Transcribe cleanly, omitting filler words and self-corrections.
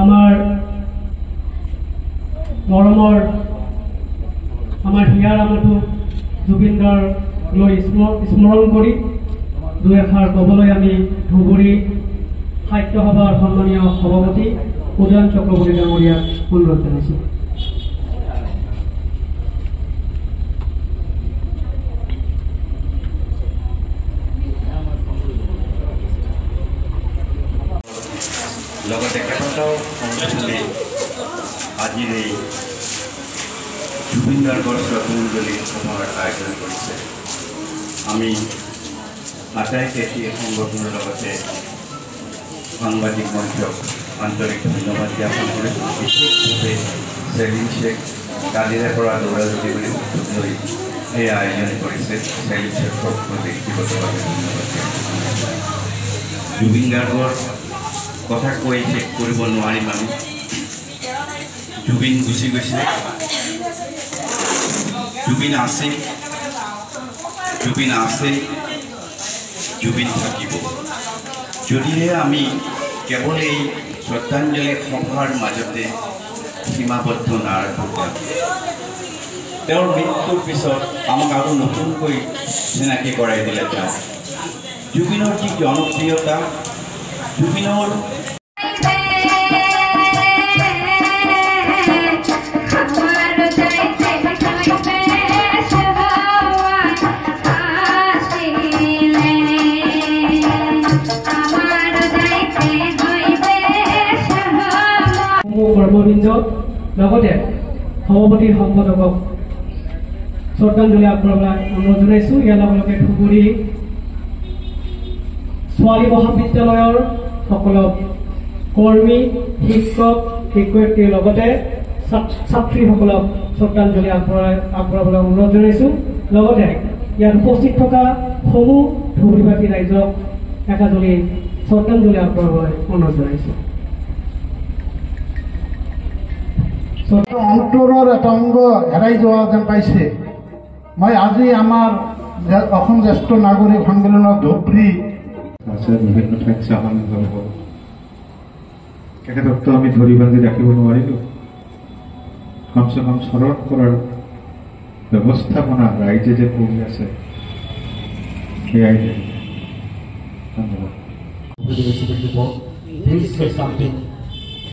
আমাৰ মৰমৰ আমাৰ হিয়াৰ আমঠু জুবিনদাৰ লৈ স্মৰণ কৰি দুই এষাৰ ক'বলৈ আমি ধুবুৰী সাহিত্য সভাৰ সন্মানীয় সভাপতি উদয়ন চক্ৰৱৰ্তী ডাঙৰীয়াক অনুৰোধ জনাইছোঁ। লগতে কেইবাটাও সংগঠনে আজিৰ এই জুবিন গাৰ্গৰ শ্ৰদ্ধাঞ্জলি সভাৰ আয়োজন কৰিছে। আমি আটাইকে এই সংগঠনৰ লগতে সাংবাদিক মঞ্চক আন্তৰিক ধন্যবাদ জ্ঞাপন কৰিছোঁ। বিশেষভাৱে চেলিম শ্বেখ কালিৰে পৰা দৌৰাদৌৰি বুলি লৈ এই আয়োজন কৰিছে। চেলিম শ্বেখক ব্যক্তিগতভাৱে ধন্যবাদ জুবিন গাৰ্গৰ কথা কৈ শেষ কৰিব নোৱাৰিম আমি। জুবিন গুচি গৈছে, জুবিন আছে, জুবিন আছে, জুবিন থাকিব। যদিহে আমি কেৱল এই শ্ৰদ্ধাঞ্জলি সভাৰ মাজতে সীমাবদ্ধ নাৰাখোঁ, তেওঁৰ মৃত্যুৰ পিছত আমাক আৰু নতুনকৈ চিনাকি কৰাই দিলে তেওঁ। জুবিনৰ যি জনপ্ৰিয়তা, জুবিনৰ কৰ্মবৃন্দ লগতে সভাপতি সম্পাদকক শ্ৰদ্ধাঞ্জলি আগবঢ়াবলৈ অনুৰোধ জনাইছোঁ। ইয়াৰ লগে লগে ধুবুৰী ছোৱালী মহাবিদ্যালয়ৰ সকলো কৰ্মী, শিক্ষক, শিক্ষয়িত্ৰীৰ লগতে ছাত্ৰীসকলক শ্ৰদ্ধাঞ্জলি আগবঢ়াবলৈ অনুৰোধ জনাইছোঁ। লগতে ইয়াত উপস্থিত থকা সমূহ ধুবুৰীবাসী ৰাইজক একাজলি শ্ৰদ্ধাঞ্জলি আগবঢ়াবলৈ অনুৰোধ জনাইছোঁ। অন্তৰৰ এটা অংগ হেৰাই যোৱা যেন পাইছে। মই আজি আমাৰ অসম জ্যেষ্ঠ নাগৰিক সন্মিলনত ধুবুৰী বিভিন্ন ঠাইত চাহন হ'ব, তেখেতকতো আমি ধৰি বান্ধি ৰাখিব নোৱাৰিলোঁ। কমচে কম স্মৰণ কৰাৰ ব্যৱস্থাপনা ৰাইজে যে কৰি আছে সেয়াই ধন্যবাদ।